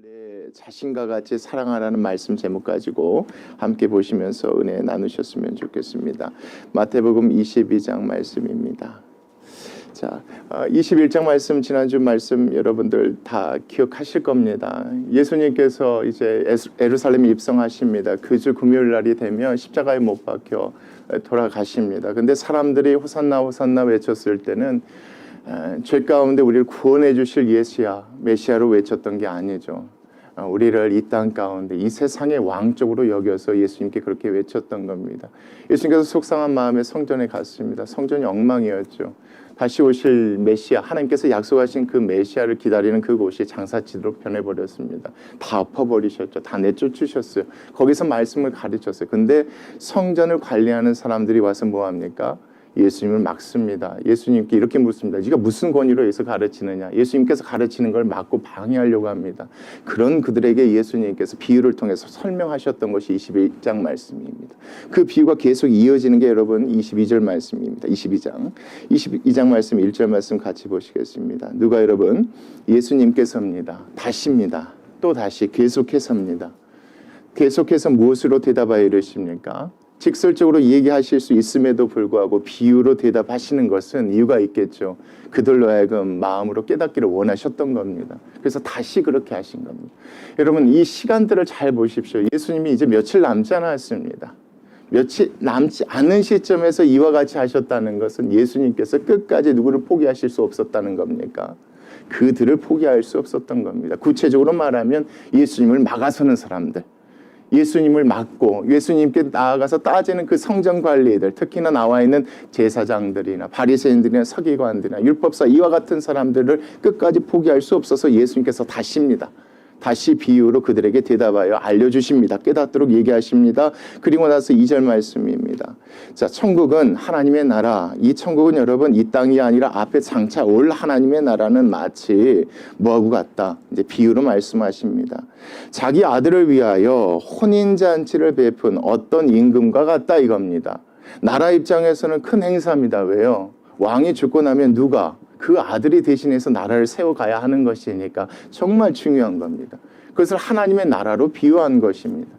내 자신과 같이 사랑하라는 말씀 제목 가지고 함께 보시면서 은혜 나누셨으면 좋겠습니다. 마태복음 22장 말씀입니다. 자, 21장 말씀, 지난주 말씀 여러분들 다 기억하실 겁니다. 예수님께서 이제 예루살렘에 입성하십니다. 그 주 금요일 날이 되면 십자가에 못 박혀 돌아가십니다. 근데 사람들이 호산나 호산나 외쳤을 때는 죄 가운데 우리를 구원해 주실 메시아로 외쳤던 게 아니죠. 우리를 이 땅 가운데 이 세상의 왕쪽으로 여겨서 예수님께 그렇게 외쳤던 겁니다. 예수님께서 속상한 마음에 성전에 갔습니다. 성전이 엉망이었죠. 다시 오실 메시아, 하나님께서 약속하신 그 메시아를 기다리는 그곳이 장사지대로 변해버렸습니다. 다 엎어버리셨죠. 다 내쫓으셨어요. 거기서 말씀을 가르쳤어요. 근데 성전을 관리하는 사람들이 와서 뭐합니까? 예수님을 막습니다. 예수님께 이렇게 묻습니다. 네가 무슨 권위로 여기서 가르치느냐? 예수님께서 가르치는 걸 막고 방해하려고 합니다. 그런 그들에게 예수님께서 비유를 통해서 설명하셨던 것이 21장 말씀입니다. 그 비유가 계속 이어지는 게 여러분 22절 말씀입니다. 22장 말씀 1절 말씀 같이 보시겠습니다. 누가 여러분? 예수님께서입니다. 다시입니다. 또 다시 계속해서입니다. 계속해서 무엇으로 대답하여 이러십니까? 직설적으로 얘기하실 수 있음에도 불구하고 비유로 대답하시는 것은 이유가 있겠죠. 그들로 하여금 마음으로 깨닫기를 원하셨던 겁니다. 그래서 다시 그렇게 하신 겁니다. 여러분, 이 시간들을 잘 보십시오. 예수님이 이제 며칠 남지 않았습니다. 며칠 남지 않은 시점에서 이와 같이 하셨다는 것은 예수님께서 끝까지 누구를 포기하실 수 없었다는 겁니까? 그들을 포기할 수 없었던 겁니다. 구체적으로 말하면 예수님을 막아서는 사람들, 예수님을 막고 예수님께 나아가서 따지는 그 성전 관리들, 특히나 나와 있는 제사장들이나 바리새인들이나 서기관들이나 율법사 이와 같은 사람들을 끝까지 포기할 수 없어서 예수님께서 다시 비유로 그들에게 대답하여 알려주십니다. 깨닫도록 얘기하십니다. 그리고 나서 2절 말씀입니다. 자, 천국은 하나님의 나라. 이 천국은 여러분 이 땅이 아니라 앞에 장차 올 하나님의 나라는 마치 뭐하고 같다. 이제 비유로 말씀하십니다. 자기 아들을 위하여 혼인잔치를 베푼 어떤 임금과 같다 이겁니다. 나라 입장에서는 큰 행사입니다. 왜요? 왕이 죽고 나면 누가? 그 아들이 대신해서 나라를 세워가야 하는 것이니까 정말 중요한 겁니다. 그것을 하나님의 나라로 비유한 것입니다.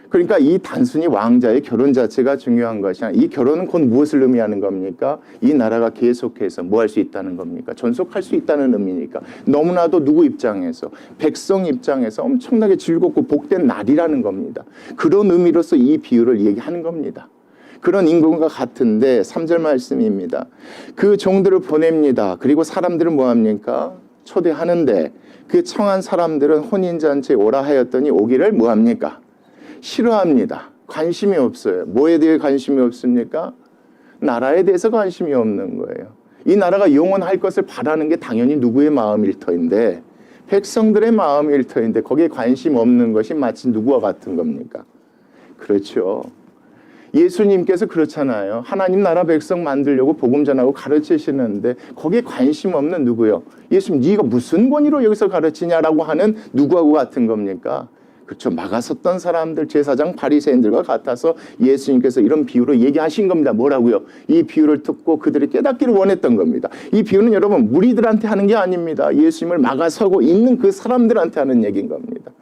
그러니까 이 단순히 왕자의 결혼 자체가 중요한 것이 아니라 이 결혼은 곧 무엇을 의미하는 겁니까? 이 나라가 계속해서 뭐 할 수 있다는 겁니까? 전속할 수 있다는 의미니까. 너무나도 누구 입장에서? 백성 입장에서 엄청나게 즐겁고 복된 날이라는 겁니다. 그런 의미로서 이 비유를 얘기하는 겁니다. 그런 임금과 같은데 3절 말씀입니다. 그 종들을 보냅니다. 그리고 사람들은 뭐합니까? 초대하는데 그 청한 사람들은 혼인잔치에 오라 하였더니 오기를 뭐합니까? 싫어합니다. 관심이 없어요. 뭐에 대해 관심이 없습니까? 나라에 대해서 관심이 없는 거예요. 이 나라가 영원할 것을 바라는 게 당연히 누구의 마음일 터인데, 백성들의 마음일 터인데 거기에 관심 없는 것이 마치 누구와 같은 겁니까? 그렇죠. 예수님께서 그렇잖아요. 하나님 나라 백성 만들려고 복음 전하고 가르치시는데 거기에 관심 없는 누구요? 예수님, 네가 무슨 권위로 여기서 가르치냐라고 하는 누구하고 같은 겁니까? 그렇죠. 막아섰던 사람들, 제사장, 바리새인들과 같아서 예수님께서 이런 비유로 얘기하신 겁니다. 뭐라고요? 이 비유를 듣고 그들이 깨닫기를 원했던 겁니다. 이 비유는 여러분 무리들한테 하는 게 아닙니다. 예수님을 막아서고 있는 그 사람들한테 하는 얘기인 겁니다.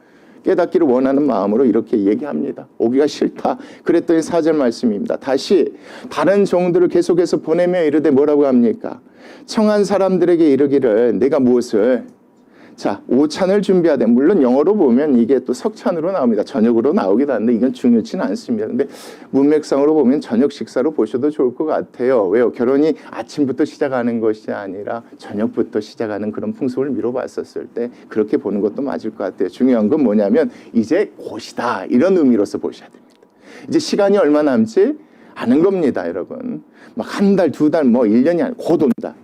깨닫기를 원하는 마음으로 이렇게 얘기합니다. 오기가 싫다. 그랬더니 4절 말씀입니다. 다시 다른 종들을 계속해서 보내며 이르되 뭐라고 합니까? 청한 사람들에게 이르기를 내가 무엇을? 자, 오찬을 준비하되, 물론 영어로 보면 이게 또 석찬으로 나옵니다. 저녁으로 나오기도 하는데 이건 중요치는 않습니다. 근데 문맥상으로 보면 저녁 식사로 보셔도 좋을 것 같아요. 왜요? 결혼이 아침부터 시작하는 것이 아니라 저녁부터 시작하는 그런 풍습을 미뤄봤었을 때 그렇게 보는 것도 맞을 것 같아요. 중요한 건 뭐냐면 이제 곧이다. 이런 의미로서 보셔야 됩니다. 이제 시간이 얼마 남지 않은 겁니다, 여러분. 막 한 달, 두 달, 뭐 1년이 아니라 곧 온다.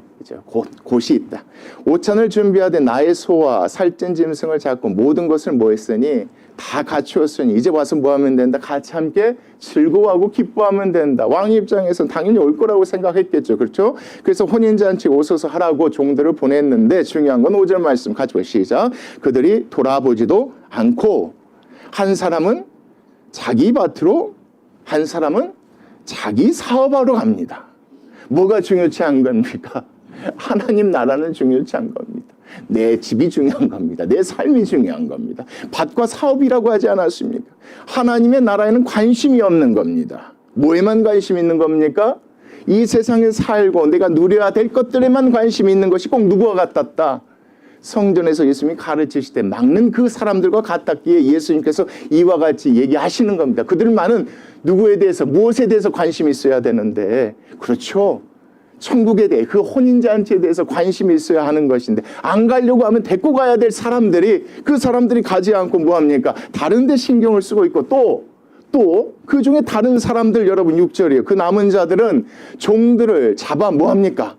곧이 있다. 오찬을 준비하되 나의 소와 살찐 짐승을 잡고 모든 것을 뭐 했으니 다 갖추었으니 이제 와서 뭐 하면 된다? 같이 함께 즐거워하고 기뻐하면 된다. 왕 입장에서는 당연히 올 거라고 생각했겠죠. 그렇죠? 그래서 혼인잔치 오소서 하라고 종들을 보냈는데 중요한 건 5절 말씀 같이 보시죠. 시작. 그들이 돌아보지도 않고 한 사람은 자기 밭으로 한 사람은 자기 사업하러 갑니다. 뭐가 중요치 않은 겁니까? 하나님 나라는 중요치 않은 겁니다. 내 집이 중요한 겁니다. 내 삶이 중요한 겁니다. 밭과 사업이라고 하지 않았습니까? 하나님의 나라에는 관심이 없는 겁니다. 뭐에만 관심이 있는 겁니까? 이 세상에 살고 내가 누려야 될 것들에만 관심이 있는 것이 꼭 누구와 같았다? 성전에서 예수님이 가르치실 때 막는 그 사람들과 같았기에 예수님께서 이와 같이 얘기하시는 겁니다. 그들만은 누구에 대해서 무엇에 대해서 관심이 있어야 되는데, 그렇죠, 천국에 대해 그 혼인잔치에 대해서 관심이 있어야 하는 것인데 안 가려고 하면 데리고 가야 될 사람들이 그 사람들이 가지 않고 뭐합니까? 다른 데 신경을 쓰고 있고 또 그 중에 다른 사람들, 여러분 6절이에요. 그 남은 자들은 종들을 잡아 뭐합니까?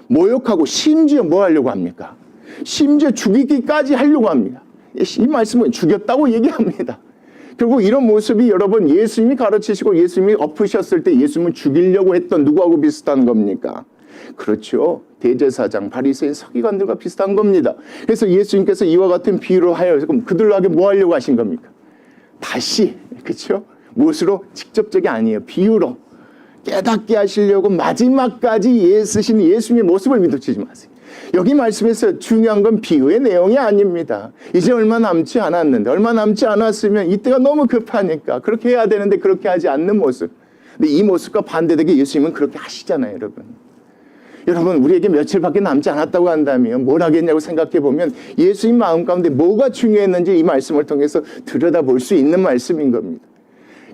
모욕하고 심지어 뭐 하려고 합니까? 심지어 죽이기까지 하려고 합니다. 이 말씀은 죽였다고 얘기합니다. 결국 이런 모습이 여러분 예수님이 가르치시고 예수님이 엎으셨을 때 예수님을 죽이려고 했던 누구하고 비슷한 겁니까? 그렇죠. 대제사장, 바리새인, 서기관들과 비슷한 겁니다. 그래서 예수님께서 이와 같은 비유로 하여 그럼 그들에게 뭐 하려고 하신 겁니까? 다시, 그렇죠? 무엇으로? 직접적이 아니에요. 비유로 깨닫게 하시려고 마지막까지 애쓰신 예수님의 모습을 믿어치지 마세요. 여기 말씀에서 중요한 건 비유의 내용이 아닙니다. 이제 얼마 남지 않았는데, 얼마 남지 않았으면 이때가 너무 급하니까 그렇게 해야 되는데 그렇게 하지 않는 모습. 근데 이 모습과 반대되게 예수님은 그렇게 하시잖아요, 여러분. 여러분, 우리에게 며칠밖에 남지 않았다고 한다면 뭘 하겠냐고 생각해 보면 예수님 마음 가운데 뭐가 중요했는지 이 말씀을 통해서 들여다볼 수 있는 말씀인 겁니다.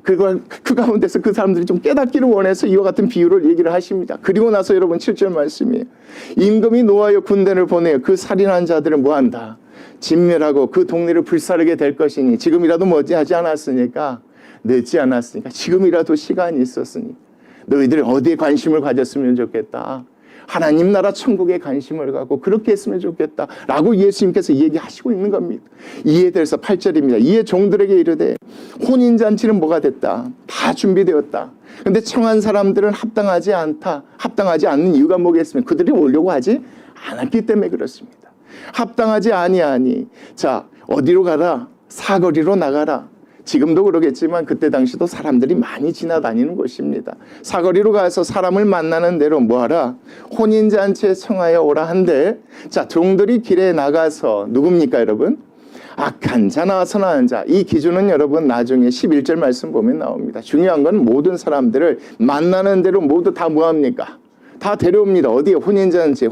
그 가운데서 그 사람들이 좀 깨닫기를 원해서 이와 같은 비유를 얘기를 하십니다. 그리고 나서 여러분 7절 말씀이에요. 임금이 노하여 군대를 보내어 그 살인한 자들을 뭐한다? 진멸하고 그 동네를 불사르게 될 것이니 지금이라도 머지하지 않았으니까, 늦지 않았으니까, 지금이라도 시간이 있었으니 너희들이 어디에 관심을 가졌으면 좋겠다. 하나님 나라 천국에 관심을 갖고 그렇게 했으면 좋겠다 라고 예수님께서 얘기하시고 있는 겁니다. 이에 대해서 8절입니다. 이에 종들에게 이르되 혼인잔치는 뭐가 됐다? 다 준비되었다. 그런데 청한 사람들은 합당하지 않다. 합당하지 않는 이유가 뭐겠습니까? 그들이 오려고 하지 않았기 때문에 그렇습니다. 합당하지 아니하니 자, 어디로 가라? 사거리로 나가라. 지금도 그러겠지만 그때 당시도 사람들이 많이 지나다니는 곳입니다. 사거리로 가서 사람을 만나는 대로 뭐하라? 혼인잔치에 청하여 오라 한데, 자, 종들이 길에 나가서 누굽니까 여러분? 악한 자나 선한 자. 이 기준은 여러분 나중에 11절 말씀 보면 나옵니다. 중요한 건 모든 사람들을 만나는 대로 모두 다 뭐합니까? 다 데려옵니다. 어디에? 혼인잔치에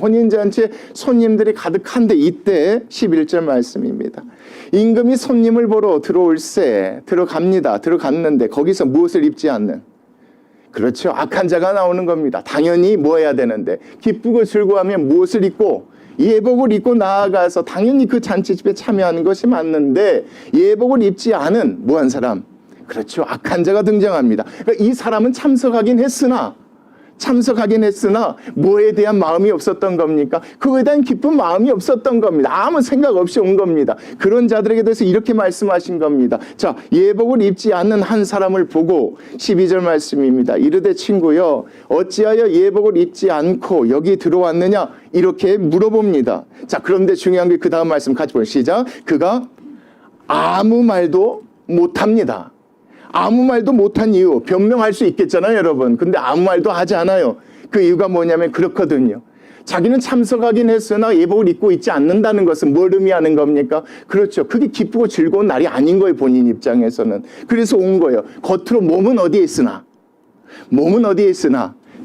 손님들이 가득한데 이때 11절 말씀입니다. 임금이 손님을 보러 들어올세 들어갔는데 거기서 무엇을 입지 않는, 그렇죠, 악한 자가 나오는 겁니다. 당연히 뭐 해야 되는데 기쁘고 즐거워하면 무엇을 입고? 예복을 입고 나아가서 당연히 그 잔치집에 참여하는 것이 맞는데 예복을 입지 않은 뭐한 사람? 그렇죠, 악한 자가 등장합니다. 그러니까 이 사람은 참석하긴 했으나 뭐에 대한 마음이 없었던 겁니까? 그거에 대한 기쁜 마음이 없었던 겁니다. 아무 생각 없이 온 겁니다. 그런 자들에게 대해서 이렇게 말씀하신 겁니다. 자, 예복을 입지 않는 한 사람을 보고 12절 말씀입니다. 이르되 친구여 어찌하여 예복을 입지 않고 여기 들어왔느냐? 이렇게 물어봅니다. 자, 그런데 중요한 게 그 다음 말씀 같이 보세요. 시작. 그가 아무 말도 못합니다. 아무 말도 못한 이유, 변명할 수 있겠잖아요, 여러분. 근데 아무 말도 하지 않아요. 그 이유가 뭐냐면 그렇거든요. 자기는 참석하긴 했으나 예복을 입고 있지 않는다는 것은 뭘 의미하는 겁니까? 그렇죠. 그게 기쁘고 즐거운 날이 아닌 거예요, 본인 입장에서는. 그래서 온 거예요. 겉으로 몸은 어디에 있으나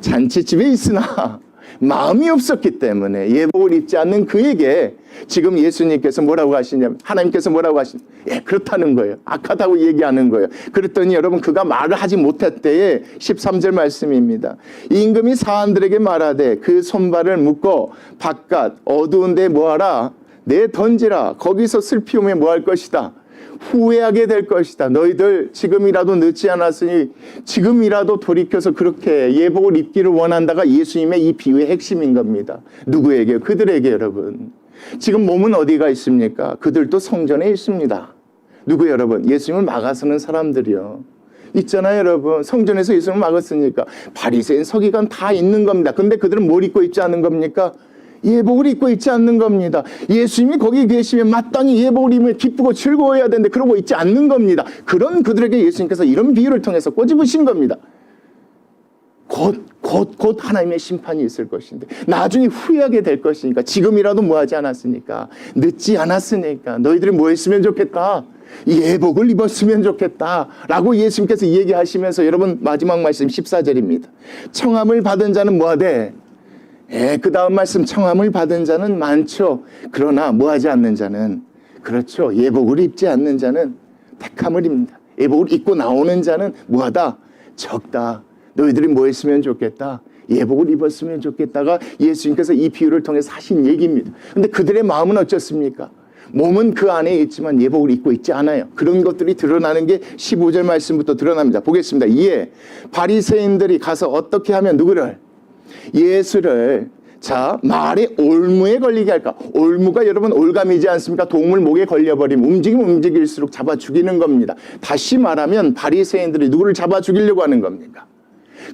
잔치집에 있으나 마음이 없었기 때문에 예복을 입지 않는 그에게 지금 예수님께서 뭐라고 하시냐면, 하나님께서 뭐라고 하시냐면, 그렇다는 거예요. 악하다고 얘기하는 거예요. 그랬더니 여러분 그가 말을 하지 못했대에 13절 말씀입니다. 임금이 사람들에게 말하되 그 손발을 묶어 바깥 어두운 데 뭐하라? 내 던지라. 거기서 슬피움에 뭐할 것이다? 후회하게 될 것이다. 너희들 지금이라도 늦지 않았으니 지금이라도 돌이켜서 그렇게 예복을 입기를 원한다가 예수님의 이 비유의 핵심인 겁니다. 누구에게? 그들에게 여러분. 지금 몸은 어디가 있습니까? 그들도 성전에 있습니다. 누구 여러분? 예수님을 막아서는 사람들이요. 있잖아요 여러분. 성전에서 예수님을 막았으니까 바리새인 서기관 다 있는 겁니다. 근데 그들은 뭘 입고 있지 않는 겁니까? 예복을 입고 있지 않는 겁니다. 예수님이 거기 계시면 마땅히 예복을 입으면 기쁘고 즐거워해야 되는데 그러고 있지 않는 겁니다. 그런 그들에게 예수님께서 이런 비유를 통해서 꼬집으신 겁니다. 곧 곧 하나님의 심판이 있을 것인데 나중에 후회하게 될 것이니까 지금이라도 뭐 하지 않았으니까 늦지 않았으니까 너희들이 뭐 했으면 좋겠다. 예복을 입었으면 좋겠다 라고 예수님께서 얘기하시면서 여러분 마지막 말씀 14절입니다. 청함을 받은 자는 뭐하되 그 다음 말씀 청함을 받은 자는 많죠. 그러나 뭐하지 않는 자는 그렇죠. 예복을 입지 않는 자는 택함을 입니다. 예복을 입고 나오는 자는 뭐하다? 적다. 너희들이 뭐 했으면 좋겠다? 예복을 입었으면 좋겠다가 예수님께서 이 비유를 통해서 하신 얘기입니다. 근데 그들의 마음은 어쩌습니까? 몸은 그 안에 있지만 예복을 입고 있지 않아요. 그런 것들이 드러나는 게 15절 말씀부터 드러납니다. 보겠습니다. 이에 바리새인들이 가서 어떻게 하면 누구를? 예수를 말의 올무에 걸리게 할까? 올무가 여러분 올감이지 않습니까? 동물 목에 걸려버리면 움직일수록 잡아 죽이는 겁니다. 다시 말하면 바리새인들이 누구를 잡아 죽이려고 하는 겁니까?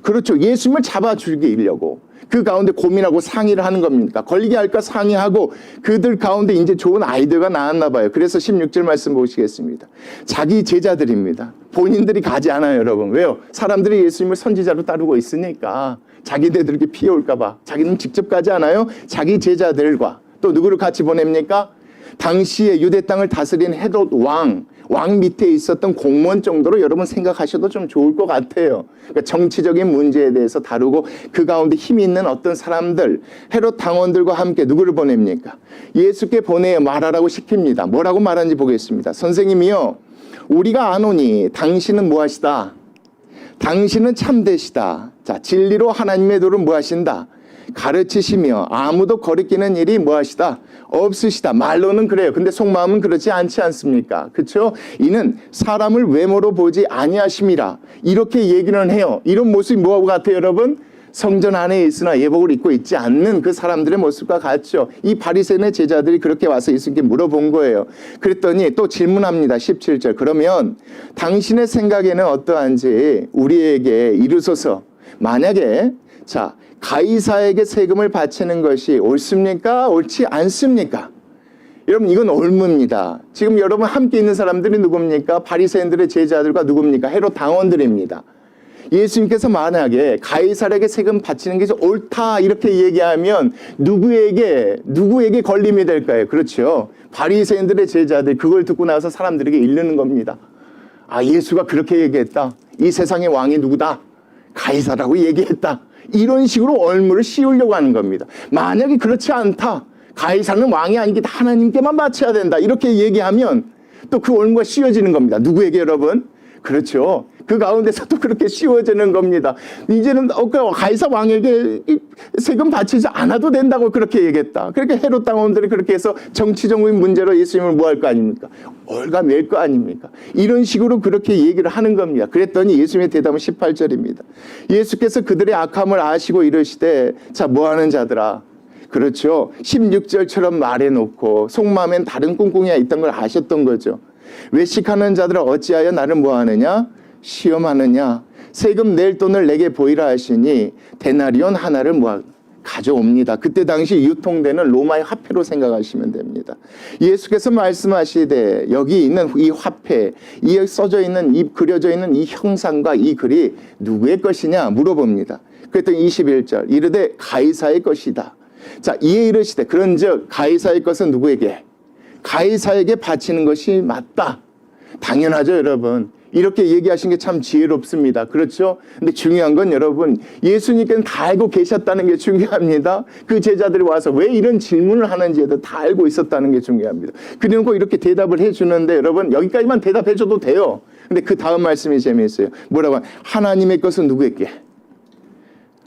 그렇죠. 예수님을 잡아 죽이려고 그 가운데 고민하고 상의를 하는 겁니까? 걸리게 할까 상의하고 그들 가운데 이제 좋은 아이디어가 나왔나 봐요. 그래서 16절 말씀 보시겠습니다. 자기 제자들입니다. 본인들이 가지 않아요, 여러분. 왜요? 사람들이 예수님을 선지자로 따르고 있으니까 자기네들에게 피해 올까 봐 자기는 직접 가지 않아요. 자기 제자들과 또 누구를 같이 보냅니까? 당시에 유대 땅을 다스린 헤롯 왕 밑에 있었던 공무원 정도로 여러분 생각하셔도 좀 좋을 것 같아요. 그러니까 정치적인 문제에 대해서 다루고 그 가운데 힘이 있는 어떤 사람들, 헤롯 당원들과 함께 누구를 보냅니까? 예수께 보내 말하라고 시킵니다. 뭐라고 말하는지 보겠습니다. 선생님이요, 우리가 아노니 당신은 무엇이다? 당신은 참되시다. 진리로 하나님의 도를 무엇인다? 가르치시며 아무도 거리끼는 일이 무엇이다? 없으시다. 말로는 그래요. 근데 속마음은 그렇지 않지 않습니까? 그렇죠? 이는 사람을 외모로 보지 아니하심이라. 이렇게 얘기는 해요. 이런 모습이 뭐하고 같아요, 여러분? 성전 안에 있으나 예복을 입고 있지 않는 그 사람들의 모습과 같죠. 이 바리새인의 제자들이 그렇게 와서 예수님께 물어본 거예요. 그랬더니 또 질문합니다. 17절. 그러면 당신의 생각에는 어떠한지 우리에게 이르소서. 만약에 가이사에게 세금을 바치는 것이 옳습니까? 옳지 않습니까? 여러분 이건 올무입니다. 지금 여러분 함께 있는 사람들이 누굽니까? 바리새인들의 제자들과 누굽니까? 헤롯 당원들입니다. 예수님께서 만약에 가이사에게 세금 바치는 게 옳다 이렇게 얘기하면 누구에게 걸림이 될까요? 그렇죠. 바리새인들의 제자들 그걸 듣고 나서 사람들에게 이르는 겁니다. 예수가 그렇게 얘기했다. 이 세상의 왕이 누구다? 가이사라고 얘기했다. 이런 식으로 올무를 씌우려고 하는 겁니다. 만약에 그렇지 않다. 가이사는 왕이 아니기 하나님께만 바쳐야 된다. 이렇게 얘기하면 또 그 올무가 씌워지는 겁니다. 누구에게 여러분? 그렇죠. 그 가운데서 또 그렇게 씌워지는 겁니다. 이제는 가이사 왕에게 세금 바치지 않아도 된다고 그렇게 얘기했다. 그렇게 헤롯 당원들이 그렇게 해서 정치적인 문제로 예수님을 뭐 할 거 아닙니까? 올가맬 거 아닙니까? 이런 식으로 그렇게 얘기를 하는 겁니다. 그랬더니 예수님의 대답은 18절입니다. 예수께서 그들의 악함을 아시고 이르시되 뭐하는 자들아. 그렇죠. 16절처럼 말해놓고 속마음엔 다른 꿍꿍이가 있던 걸 아셨던 거죠. 외식하는 자들은 어찌하여 나를 뭐하느냐? 시험하느냐? 세금 낼 돈을 내게 보이라 하시니 데나리온 하나를 가져옵니다. 그때 당시 유통되는 로마의 화폐로 생각하시면 됩니다. 예수께서 말씀하시되 여기 있는 이 화폐, 이 써져 있는 이 그려져 있는 이 형상과 이 글이 누구의 것이냐 물어봅니다. 그랬더니 21절 이르되 가이사의 것이다. 이에 이르시되 그런즉 가이사의 것은 누구에게? 가이사에게 바치는 것이 맞다. 당연하죠, 여러분. 이렇게 얘기하신 게 참 지혜롭습니다. 그렇죠? 근데 중요한 건 여러분, 예수님께는 다 알고 계셨다는 게 중요합니다. 그 제자들이 와서 왜 이런 질문을 하는지에도 다 알고 있었다는 게 중요합니다. 그리고 이렇게 대답을 해주는데 여러분, 여기까지만 대답해줘도 돼요. 근데 그 다음 말씀이 재미있어요. 뭐라고? 하나님의 것은 누구에게?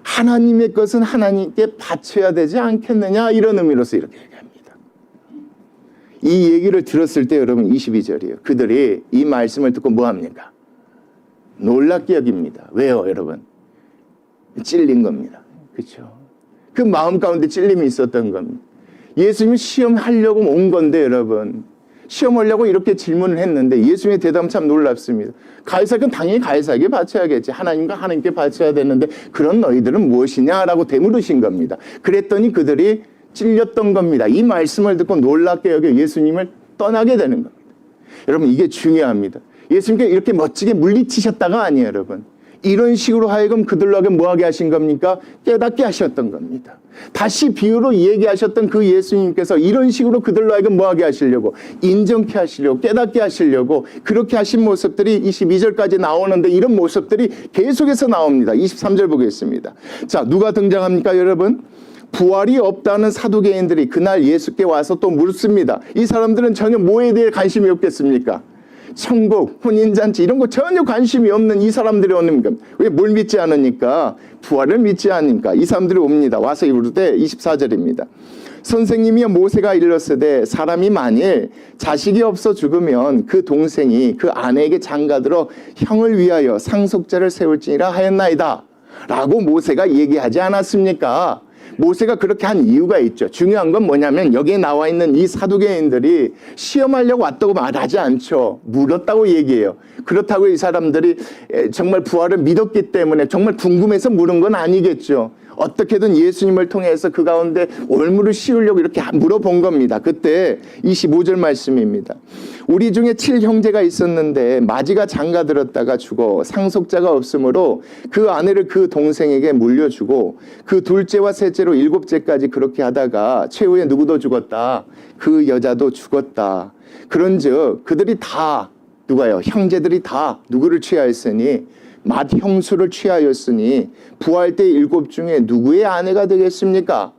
하나님의 것은 하나님께 바쳐야 되지 않겠느냐? 이런 의미로서 이렇게 얘기합니다. 이 얘기를 들었을 때 여러분 22절이에요. 그들이 이 말씀을 듣고 뭐합니까? 놀랍게 여깁니다. 왜요, 여러분? 찔린 겁니다. 그렇죠? 그 마음 가운데 찔림이 있었던 겁니다. 예수님이 시험하려고 온 건데 여러분, 시험하려고 이렇게 질문을 했는데 예수님의 대답은 참 놀랍습니다. 가이사는 당연히 가이사에게 바쳐야겠지. 하나님과 하나님께 바쳐야 되는데 그런 너희들은 무엇이냐라고 되물으신 겁니다. 그랬더니 그들이 찔렸던 겁니다. 이 말씀을 듣고 놀랍게 여겨 예수님을 떠나게 되는 겁니다. 여러분 이게 중요합니다. 예수님께 이렇게 멋지게 물리치셨다가 아니에요, 여러분. 이런 식으로 하여금 그들로 하여금 뭐하게 하신 겁니까? 깨닫게 하셨던 겁니다. 다시 비유로 얘기하셨던 그 예수님께서 이런 식으로 그들로 하여금 뭐하게 하시려고, 인정케 하시려고, 깨닫게 하시려고 그렇게 하신 모습들이 22절까지 나오는데, 이런 모습들이 계속해서 나옵니다. 23절 보겠습니다. 자, 누가 등장합니까 여러분? 부활이 없다는 사두개인들이 그날 예수께 와서 또 묻습니다. 이 사람들은 전혀 뭐에 대해 관심이 없겠습니까? 천국, 혼인잔치 이런 거 전혀 관심이 없는 이 사람들이 오는 겁니다. 왜? 뭘 믿지 않으니까? 부활을 믿지 않으니까 이 사람들이 옵니다. 와서 이르되 24절입니다. 선생님이여, 모세가 일렀으되 사람이 만일 자식이 없어 죽으면 그 동생이 그 아내에게 장가들어 형을 위하여 상속자를 세울지니라 하였나이다 라고 모세가 얘기하지 않았습니까? 모세가 그렇게 한 이유가 있죠. 중요한 건 뭐냐면 여기에 나와 있는 이 사두개인들이 시험하려고 왔다고 말하지 않죠. 물었다고 얘기해요. 그렇다고 이 사람들이 정말 부활을 믿었기 때문에 정말 궁금해서 물은 건 아니겠죠. 어떻게든 예수님을 통해서 그 가운데 올무를 씌우려고 이렇게 물어본 겁니다. 그때 25절 말씀입니다. 우리 중에 7형제가 있었는데 마지가 장가들었다가 죽어 상속자가 없으므로 그 아내를 그 동생에게 물려주고 그 둘째와 셋째로 7째까지 그렇게 하다가 최후에 누구도 죽었다. 그 여자도 죽었다. 그런즉 그들이 다 누가요? 형제들이 다 누구를 취하였으니 맏형수를 취하였으니 부활 때 7 중에 누구의 아내가 되겠습니까?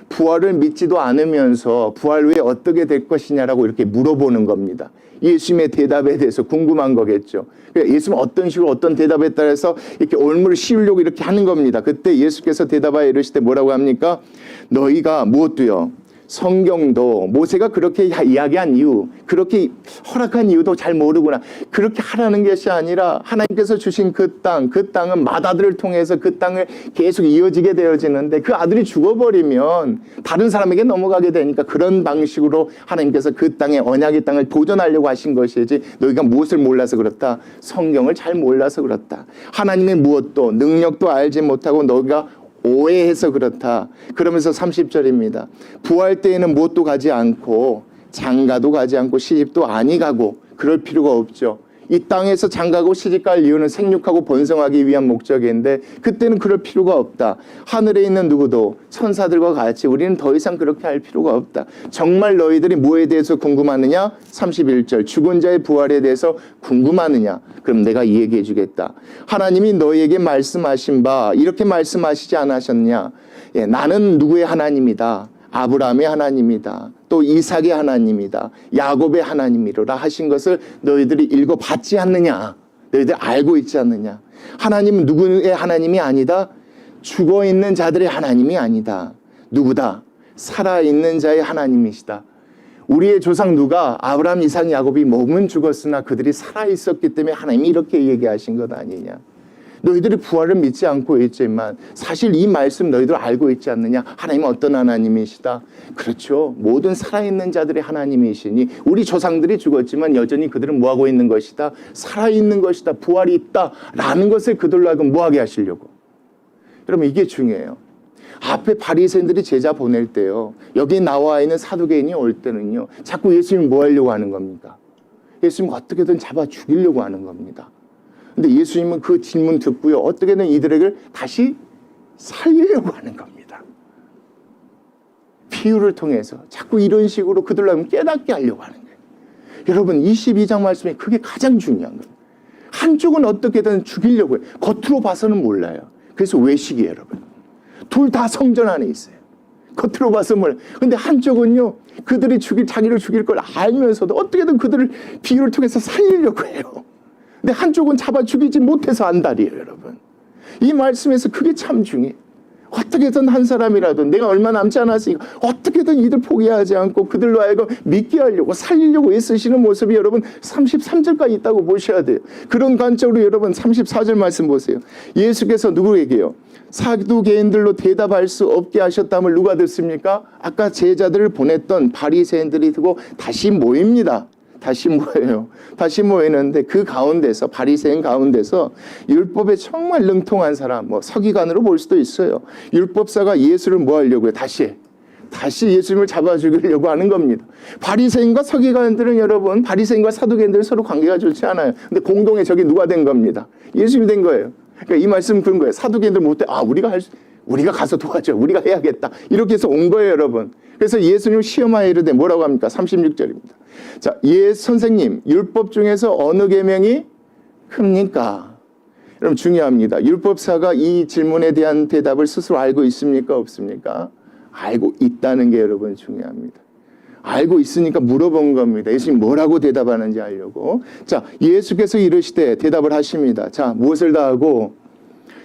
부활을 믿지도 않으면서 부활 후에 어떻게 될 것이냐라고 이렇게 물어보는 겁니다. 예수님의 대답에 대해서 궁금한 거겠죠. 예수님은 어떤 식으로 어떤 대답에 따라서 이렇게 올무를 씌우려고 이렇게 하는 겁니다. 그때 예수께서 대답하여 이르시되 뭐라고 합니까? 너희가 무엇도요? 성경도 모세가 그렇게 이야기한 이유, 그렇게 허락한 이유도 잘 모르구나. 그렇게 하라는 것이 아니라 하나님께서 주신 그 땅은 맏아들을 통해서 그 땅을 계속 이어지게 되어지는데 그 아들이 죽어버리면 다른 사람에게 넘어가게 되니까 그런 방식으로 하나님께서 그 땅에 언약의 땅을 보존하려고 하신 것이지 너희가 무엇을 몰라서 그렇다. 성경을 잘 몰라서 그렇다. 하나님의 무엇도 능력도 알지 못하고 너희가 오해해서 그렇다. 그러면서 30절입니다. 부활 때에는 무엇도 가지 않고 장가도 가지 않고 시집도 아니 가고 그럴 필요가 없죠. 이 땅에서 장가고 시집갈 이유는 생육하고 번성하기 위한 목적인데 그때는 그럴 필요가 없다. 하늘에 있는 누구도 천사들과 같이 우리는 더 이상 그렇게 할 필요가 없다. 정말 너희들이 뭐에 대해서 궁금하느냐? 31절 죽은 자의 부활에 대해서 궁금하느냐? 그럼 내가 얘기해 주겠다. 하나님이 너희에게 말씀하신 바 이렇게 말씀하시지 않으셨냐? 예, 나는 누구의 하나님이다. 아브라함의 하나님이다. 또 이삭의 하나님이다. 야곱의 하나님이로라 하신 것을 너희들이 읽어봤지 않느냐? 너희들 알고 있지 않느냐? 하나님은 누구의 하나님이 아니다? 죽어있는 자들의 하나님이 아니다. 누구다? 살아있는 자의 하나님이시다. 우리의 조상 누가 아브라함, 이삭, 야곱이 몸은 죽었으나 그들이 살아있었기 때문에 하나님이 이렇게 얘기하신 것 아니냐? 너희들이 부활을 믿지 않고 있지만 사실 이 말씀 너희들 알고 있지 않느냐? 하나님은 어떤 하나님이시다? 그렇죠. 모든 살아있는 자들의 하나님이시니 우리 조상들이 죽었지만 여전히 그들은 뭐하고 있는 것이다? 살아있는 것이다. 부활이 있다. 라는 것을 그들로 하여금 뭐하게 하시려고. 여러분 이게 중요해요. 앞에 바리새인들이 제자 보낼 때요. 여기 나와 있는 사두개인이 올 때는요. 자꾸 예수님 뭐 하려고 하는 겁니까? 예수님 어떻게든 잡아 죽이려고 하는 겁니다. 근데 예수님은 그 질문 듣고요. 어떻게든 이들에게 다시 살리려고 하는 겁니다. 비유를 통해서 자꾸 이런 식으로 그들로 깨닫게 하려고 하는 거예요. 여러분 22장 말씀에 그게 가장 중요한 거예요. 한쪽은 어떻게든 죽이려고 해요. 겉으로 봐서는 몰라요. 그래서 외식이에요, 여러분. 둘 다 성전 안에 있어요. 겉으로 봐서 몰라요. 근데 한쪽은요. 그들이 자기를 죽일 걸 알면서도 어떻게든 그들을 비유를 통해서 살리려고 해요. 근데 한쪽은 잡아 죽이지 못해서 안달이에요, 여러분. 이 말씀에서 그게 참 중요해요. 어떻게든 한 사람이라도 내가 얼마 남지 않았으니까 어떻게든 이들 포기하지 않고 그들로 하여금 믿게 하려고 살리려고 애쓰시는 모습이 여러분 33절까지 있다고 보셔야 돼요. 그런 관점으로 여러분 34절 말씀 보세요. 예수께서 누구에게요? 사두개인들로 대답할 수 없게 하셨다면 누가 듣습니까? 아까 제자들을 보냈던 바리새인들이 듣고 다시 모입니다. 다시 모여요. 다시 모이는데 그 가운데서 바리새인 가운데서 율법에 정말 능통한 사람, 뭐 서기관으로 볼 수도 있어요. 율법사가 예수를 뭐 하려고요? 다시 예수님을 잡아 죽이려고 하는 겁니다. 바리새인과 서기관들은 여러분, 바리새인과 사두개인들은 서로 관계가 좋지 않아요. 근데 공동의 적이 누가 된 겁니다? 예수님이 된 거예요. 그러니까 이 말씀은 그런 거예요. 사두개인들 못해. 우리가 가서 도와줘. 우리가 해야겠다. 이렇게 해서 온 거예요, 여러분. 그래서 예수님 시험하여 이르되 뭐라고 합니까? 36절입니다. 자, 선생님, 율법 중에서 어느 계명이 큽니까? 여러분 중요합니다. 율법사가 이 질문에 대한 대답을 스스로 알고 있습니까? 없습니까? 알고 있다는 게 여러분 중요합니다. 알고 있으니까 물어본 겁니다. 예수님 뭐라고 대답하는지 알려고. 자, 예수께서 이르시되 대답을 하십니다. 자, 무엇을 다하고?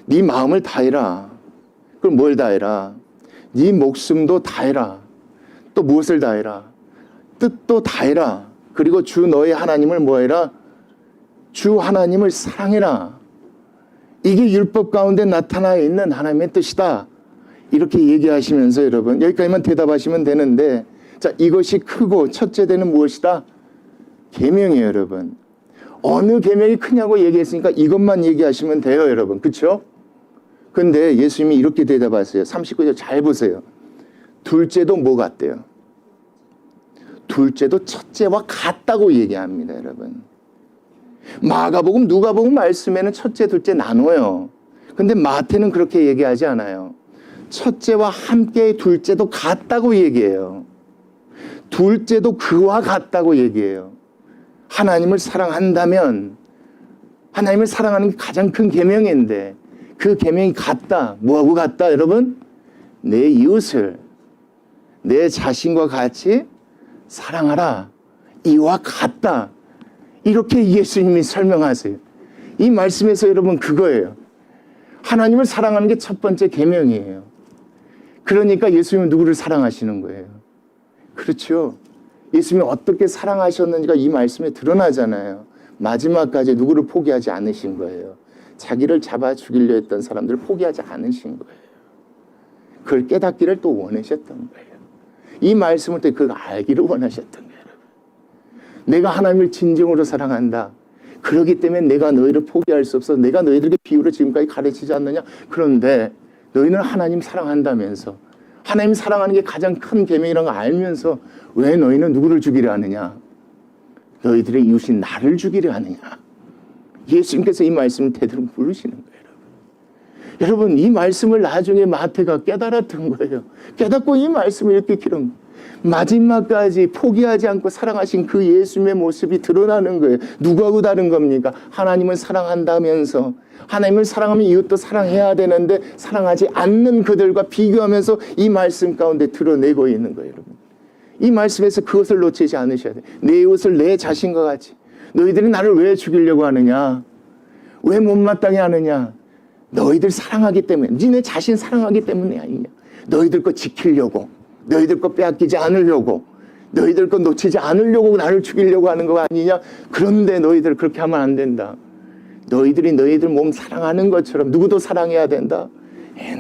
네 마음을 다해라. 그럼 뭘 다해라? 네 목숨도 다해라. 또 무엇을 다해라? 뜻도 다해라. 그리고 주 너의 하나님을 뭐해라? 주 하나님을 사랑해라. 이게 율법 가운데 나타나 있는 하나님의 뜻이다. 이렇게 얘기하시면서 여러분 여기까지만 대답하시면 되는데, 자, 이것이 크고 첫째 되는 무엇이다? 계명이에요, 여러분. 어느 계명이 크냐고 얘기했으니까 이것만 얘기하시면 돼요, 여러분. 그렇죠? 근데 예수님이 이렇게 대답하세요. 39절 잘 보세요. 둘째도 뭐 같대요? 둘째도 첫째와 같다고 얘기합니다, 여러분. 마가복음, 누가복음 말씀에는 첫째, 둘째 나눠요. 근데 마태는 그렇게 얘기하지 않아요. 첫째와 함께 둘째도 같다고 얘기해요. 둘째도 그와 같다고 얘기해요. 하나님을 사랑한다면, 하나님을 사랑하는 게 가장 큰 계명인데 그 계명이 같다. 뭐하고 같다, 여러분? 내 이웃을 내 자신과 같이 사랑하라. 이와 같다. 이렇게 예수님이 설명하세요. 이 말씀에서 여러분 그거예요. 하나님을 사랑하는 게 첫 번째 계명이에요. 그러니까 예수님은 누구를 사랑하시는 거예요? 그렇죠. 예수님이 어떻게 사랑하셨는지가 이 말씀에 드러나잖아요. 마지막까지 누구를 포기하지 않으신 거예요. 자기를 잡아 죽이려 했던 사람들을 포기하지 않으신 거예요. 그걸 깨닫기를 또 원하셨던 거예요. 이 말씀을 또 그걸 알기를 원하셨던 거예요. 내가 하나님을 진정으로 사랑한다. 그렇기 때문에 내가 너희를 포기할 수 없어. 내가 너희들에게 비유를 지금까지 가르치지 않느냐. 그런데 너희는 하나님 사랑한다면서, 하나님 사랑하는 게 가장 큰 계명이라는 걸 알면서 왜 너희는 누구를 죽이려 하느냐? 너희들의 이웃인 나를 죽이려 하느냐? 예수님께서 이 말씀을 대대로 부르시는 거예요. 여러분, 이 말씀을 나중에 마태가 깨달았던 거예요. 깨닫고 이 말씀을 이렇게 기록, 마지막까지 포기하지 않고 사랑하신 그 예수님의 모습이 드러나는 거예요. 누구하고 다른 겁니까? 하나님을 사랑한다면서, 하나님을 사랑하면 이웃도 사랑해야 되는데 사랑하지 않는 그들과 비교하면서 이 말씀 가운데 드러내고 있는 거예요, 여러분. 이 말씀에서 그것을 놓치지 않으셔야 돼요. 내 이웃을 내 자신과 같이. 너희들이 나를 왜 죽이려고 하느냐? 왜 못마땅해 하느냐? 너희들 사랑하기 때문에, 니네 자신 사랑하기 때문에 아니냐? 너희들 거 지키려고, 너희들 거 빼앗기지 않으려고, 너희들 거 놓치지 않으려고 나를 죽이려고 하는 거 아니냐? 그런데 너희들 그렇게 하면 안 된다. 너희들이 너희들 몸 사랑하는 것처럼 누구도 사랑해야 된다.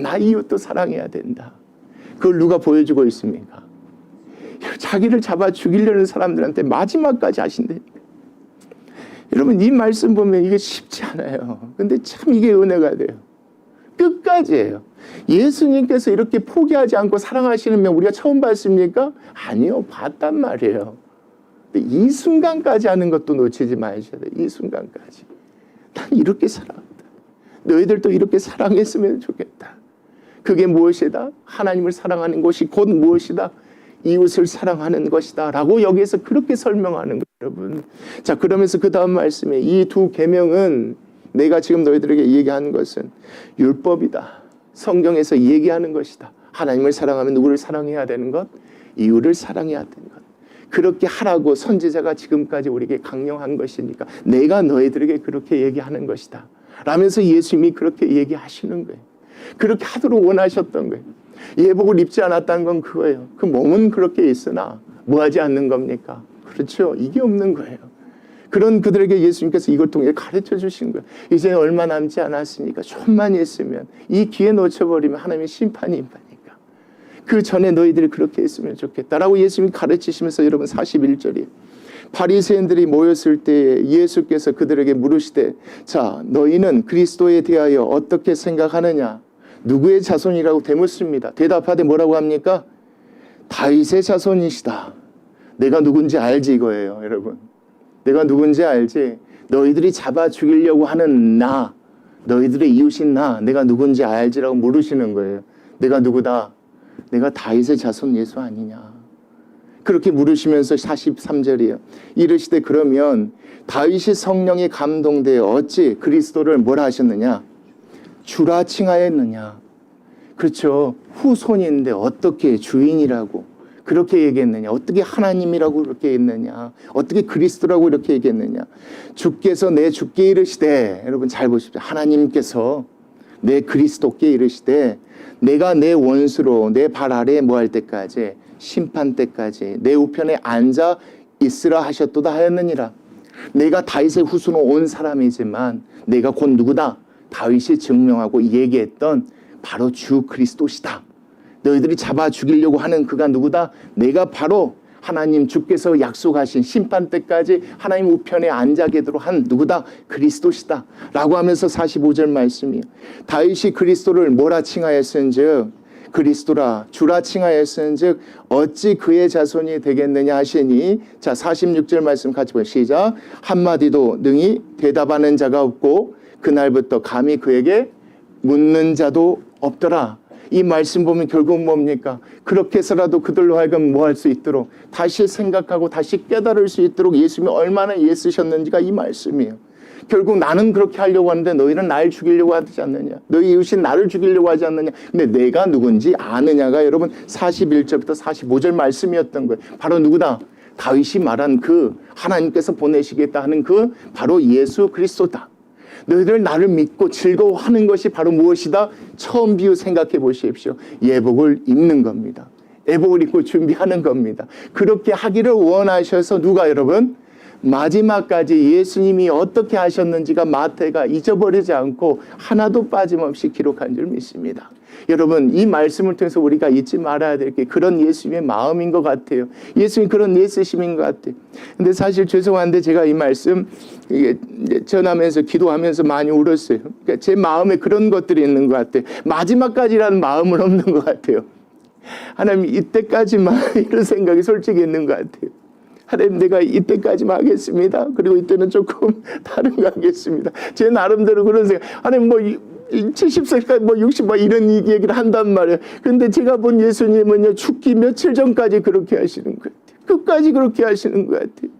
나 이웃도 사랑해야 된다. 그걸 누가 보여주고 있습니까? 자기를 잡아 죽이려는 사람들한테 마지막까지 하신다니까. 여러분, 이 말씀 보면 이게 쉽지 않아요. 근데 참 이게 은혜가 돼요. 끝까지예요. 예수님께서 이렇게 포기하지 않고 사랑하시는 면 우리가 처음 봤습니까? 아니요, 봤단 말이에요. 근데 이 순간까지 하는 것도 놓치지 마셔야 돼요. 이 순간까지. 난 이렇게 사랑한다. 너희들도 이렇게 사랑했으면 좋겠다. 그게 무엇이다? 하나님을 사랑하는 것이 곧 무엇이다? 이웃을 사랑하는 것이다 라고 여기에서 그렇게 설명하는 거예요, 여러분. 자, 그러면서 그 다음 말씀에 이 두 계명은, 내가 지금 너희들에게 얘기하는 것은 율법이다. 성경에서 얘기하는 것이다. 하나님을 사랑하면 누구를 사랑해야 되는 것? 이웃을 사랑해야 되는 것. 그렇게 하라고 선지자가 지금까지 우리에게 강령한 것이니까 내가 너희들에게 그렇게 얘기하는 것이다 라면서 예수님이 그렇게 얘기하시는 거예요. 그렇게 하도록 원하셨던 거예요. 예복을 입지 않았다는 건 그거예요. 그 몸은 그렇게 있으나 뭐 하지 않는 겁니까? 그렇죠. 이게 없는 거예요. 그런 그들에게 예수님께서 이걸 통해 가르쳐 주신 거예요. 이제 얼마 남지 않았으니까 좀만 있으면, 이 기회 놓쳐버리면 하나님의 심판이 임하니까 그 전에 너희들이 그렇게 했으면 좋겠다라고 예수님이 가르치시면서, 여러분 41절이 바리새인들이 모였을 때 예수께서 그들에게 물으시되, 자, 너희는 그리스도에 대하여 어떻게 생각하느냐? 누구의 자손이라고 되묻습니다. 대답하되 뭐라고 합니까? 다윗의 자손이시다. 내가 누군지 알지 이거예요, 여러분. 내가 누군지 알지? 너희들이 잡아 죽이려고 하는 너희들의 이웃인 나, 내가 누군지 알지라고 물으시는 거예요. 내가 누구다? 내가 다윗의 자손 예수 아니냐. 그렇게 물으시면서 43절이에요. 이르시되 그러면 다윗이 성령에 감동되어 어찌 그리스도를 뭐라 하셨느냐? 주라 칭하였느냐. 그렇죠. 후손인데 어떻게 주인이라고 그렇게 얘기했느냐. 어떻게 하나님이라고 그렇게 했느냐. 어떻게 그리스도라고 이렇게 얘기했느냐. 주께서 내 주께 이르시되, 여러분 잘 보십시오. 하나님께서 내 그리스도께 이르시되 내가 내 원수로 내 발 아래에 뭐 할 때까지, 심판 때까지 내 우편에 앉아 있으라 하셨도다 하였느니라. 내가 다윗의 후손으로 온 사람이지만 내가 곧 누구다? 다윗이 증명하고 얘기했던 바로 주 그리스도시다. 너희들이 잡아 죽이려고 하는 그가 누구다? 내가 바로 하나님 주께서 약속하신 심판 때까지 하나님 우편에 앉아 계도록 한 누구다? 그리스도시다. 라고 하면서 45절 말씀이에요. 다윗이 그리스도를 뭐라 칭하였은즉 그리스도라 주라 칭하였은즉 어찌 그의 자손이 되겠느냐 하시니, 자 46절 말씀 같이 보세요. 시작. 한마디도 능히 대답하는 자가 없고 그날부터 감히 그에게 묻는 자도 없더라. 이 말씀 보면 결국 뭡니까? 그렇게 해서라도 그들로 하여금 뭐 할 수 있도록 다시 생각하고 다시 깨달을 수 있도록 예수님이 얼마나 애쓰셨는지가 이 말씀이에요. 결국 나는 그렇게 하려고 하는데 너희는 날 죽이려고 하지 않느냐. 너희 이웃이 나를 죽이려고 하지 않느냐. 근데 내가 누군지 아느냐가 여러분 41절부터 45절 말씀이었던 거예요. 바로 누구다? 다윗이 말한 그 하나님께서 보내시겠다 하는 그 바로 예수 그리스도다. 너희들 나를 믿고 즐거워하는 것이 바로 무엇이다? 처음 비유 생각해 보십시오. 예복을 입는 겁니다. 예복을 입고 준비하는 겁니다. 그렇게 하기를 원하셔서 누가 여러분? 마지막까지 예수님이 어떻게 하셨는지가 마태가 잊어버리지 않고 하나도 빠짐없이 기록한 줄 믿습니다. 여러분 이 말씀을 통해서 우리가 잊지 말아야 될 게 그런 예수님의 마음인 것 같아요. 예수님 그런 예수심인 것 같아요. 근데 사실 죄송한데 제가 이 말씀 이게 전하면서 기도하면서 많이 울었어요. 그러니까 제 마음에 그런 것들이 있는 것 같아요. 마지막까지라는 마음은 없는 것 같아요. 하나님 이때까지만 이런 생각이 솔직히 있는 것 같아요. 하나님 내가 이때까지만 하겠습니다. 그리고 이때는 조금 다른 거 하겠습니다. 제 나름대로 그런 생각. 하나님 뭐 70세까지 뭐 60, 뭐 이런 얘기를 한단 말이에요. 근데 제가 본 예수님은요, 죽기 며칠 전까지 그렇게 하시는 것 같아요. 끝까지 그렇게 하시는 것 같아요.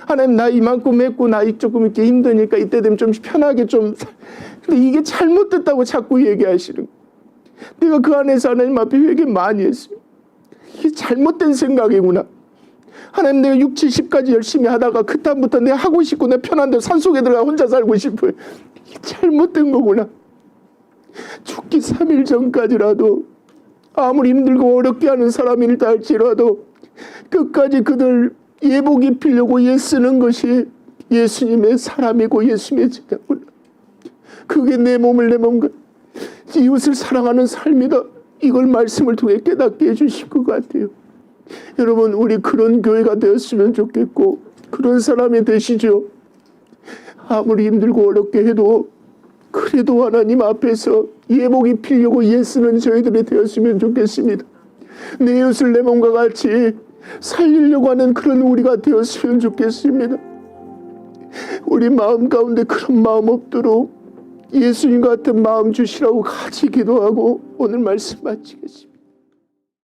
하나님 나 이만큼 했고 나 조금 이렇게 힘드니까 이때 되면 좀 편하게 좀. 근데 이게 잘못됐다고 자꾸 얘기하시는 거예요. 내가 그 안에서 하나님 앞에 회개 많이 했어요. 이게 잘못된 생각이구나. 하나님 내가 60, 70까지 열심히 하다가 그다음부터 내가 하고 싶고 내가 편한 대로 산속에 들어가 혼자 살고 싶어요. 이게 잘못된 거구나. 죽기 3일 전까지라도 아무리 힘들고 어렵게 하는 사람이다 할지라도 끝까지 그들 예복 입히려고 애쓰는 것이 예수님의 사람이고 예수님의 제자구나. 그게 내 몸을 내 몸과 이웃을 사랑하는 삶이다. 이걸 말씀을 통해 깨닫게 해주실 것 같아요. 여러분 우리 그런 교회가 되었으면 좋겠고 그런 사람이 되시죠. 아무리 힘들고 어렵게 해도 그래도 하나님 앞에서 예복 입히려고 애쓰는 저희들이 되었으면 좋겠습니다. 내 이웃을 내 몸과 같이 살리려고 하는 그런 우리가 되었으면 좋겠습니다. 우리 마음 가운데 그런 마음 없도록 예수님 같은 마음 주시라고 같이 기도하고 오늘 말씀 마치겠습니다.